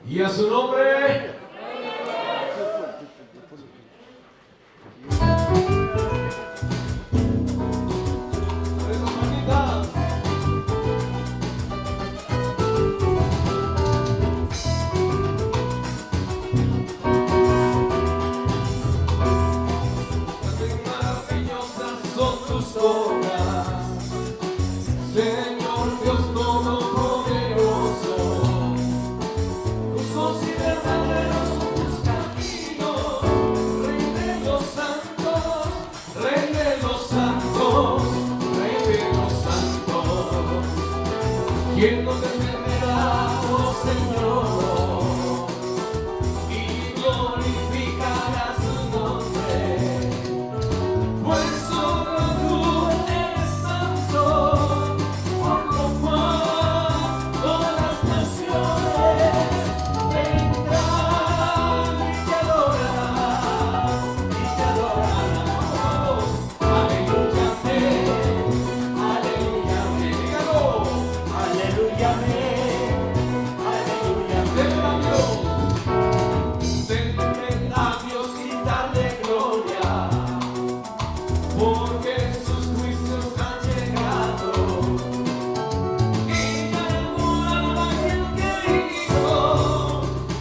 Y a su nombre. Son tus obras, Señor Dios Todopoderoso. Justos y verdaderos son tus caminos, Rey de los santos, Rey de los santos, Rey de los santos. ¿Quién no te temerá, oh Señor, y glorificará su nombre? Pues solo tú eres santo, por lo cual todas las naciones vendrán y te adorarán, y te adorarán. Aleluya, amén, aleluya, amén. Dígalo. Aleluya, amén, aleluya, amén. Denle labios y darle gloria, porque sus juicios han llegado y algún aquel que hizo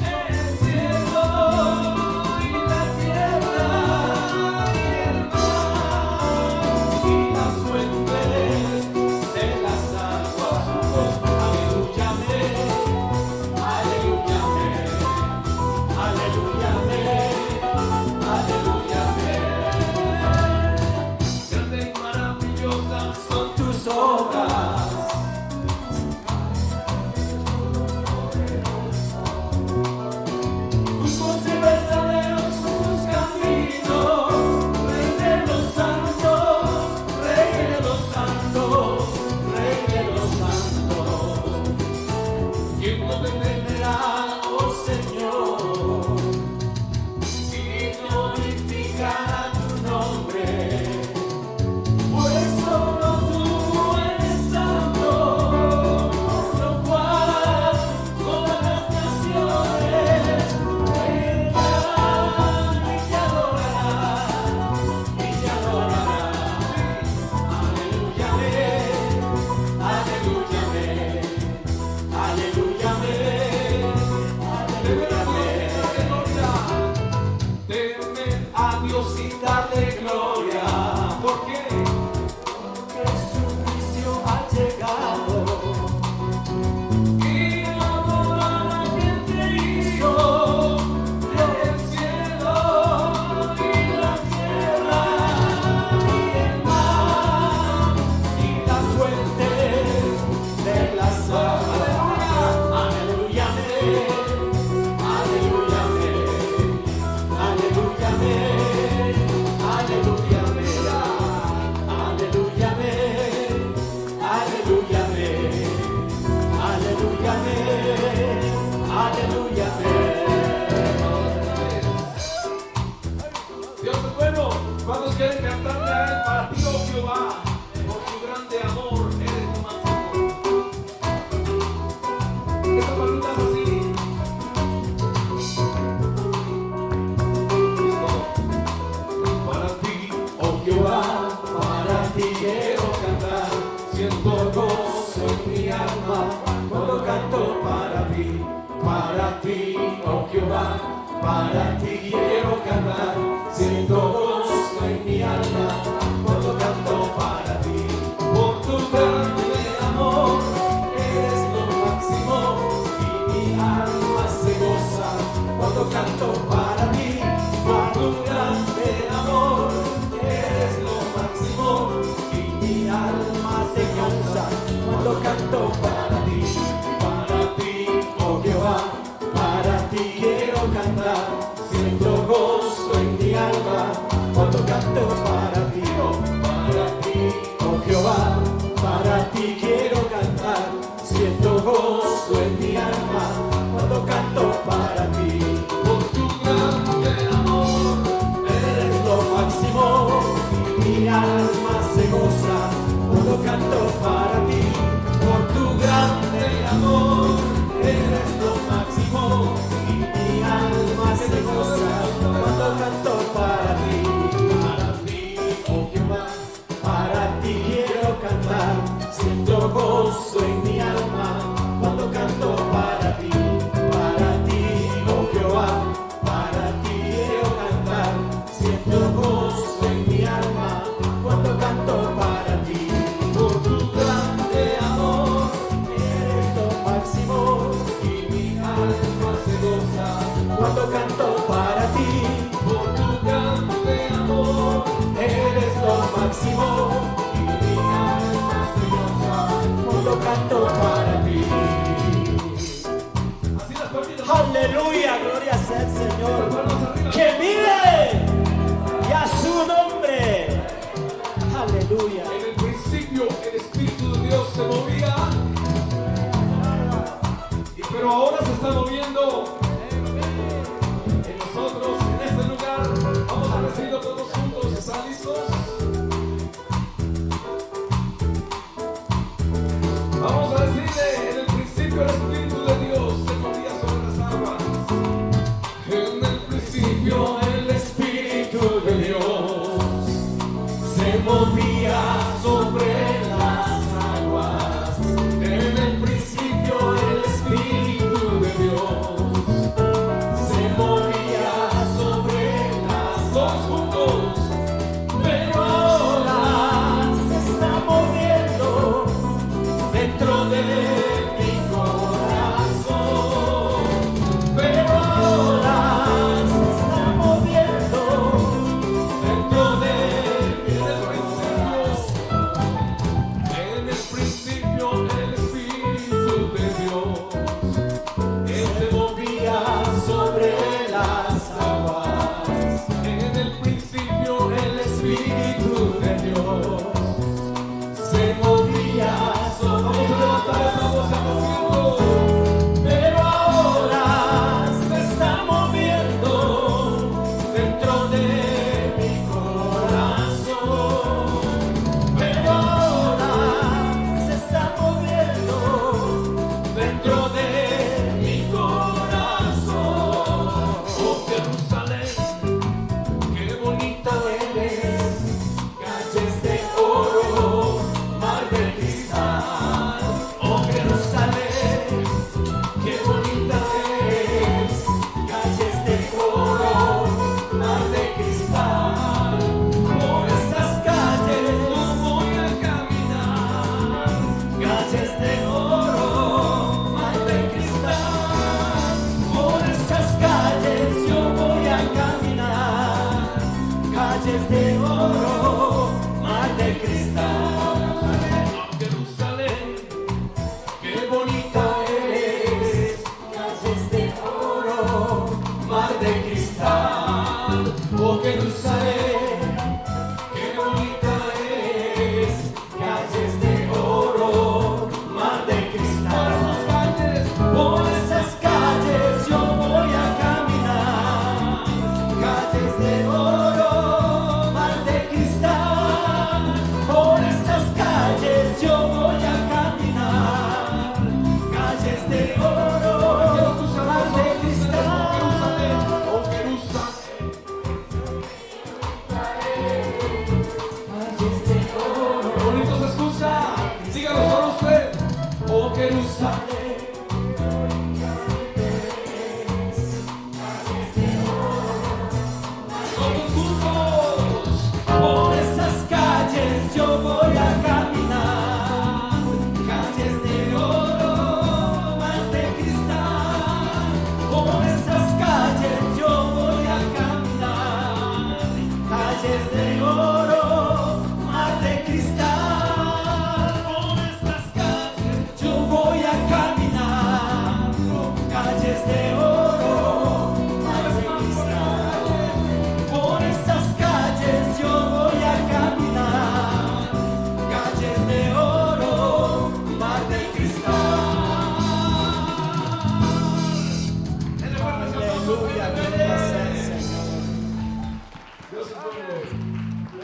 el cielo y la tierra y el mar y las fuentes de las aguas. Aleluya, amén, aleluya, amén, aleluya, amén, aleluya, amén. Grande y maravillosa son tus obras, justos y verdaderos son tus caminos, Rey de los santos, Rey de los santos, Rey de los santos. ¿Quién no te temerá, oh Señor, y glorificará tu nombre? Pues solo tú eres santo, por lo cual todas las naciones vendrán y te adorarán, y te adorarán. Aleluya, amén, aleluya, amén, aleluya, amén, aleluya, amén. Temer a Dios y darle gloria. ¿Por qué? Porque su juicio ha llegado y adorar a quien te hizo el cielo y la tierra y el mar y las fuentes de las aguas. Aleluya, amén, aleluya, amén, aleluya, amén, aleluya, amén, aleluya, amén, aleluya, amén, aleluya, amén, aleluya, amén. Dios es bueno. ¿Cuántos quieren cantarle a Él? Para ti, oh Jehová, por tu grande amor, eres lo máximo. Esta palabra es así. ¿Listo? Para ti, oh Jehová, para ti quiero cantar. Siento gozo en mi alma cuando canto para ti, oh Jehová, para ti quiero cantar. Siento gozo en mi alma cuando canto para ti. Por tu grande amor eres lo máximo y mi alma se goza cuando canto para ti. Por tu grande amor eres lo máximo y mi alma se goza cuando canto para ti, oh Jehová, para ti quiero cantar. Siento gozo en mi alma cuando canto para ti, oh Jehová, para ti quiero cantar. Siento gozo en mi alma cuando canto para ti. Por tu grande amor eres lo máximo y mi alma se goza cuando canto para ti. Por tu grande amor eres Aleluya, gloria sea el Señor. Las palmas arriba. Que vive y a su nombre. Aleluya. En el principio el Espíritu de Dios se movía, pero ahora se está moviendo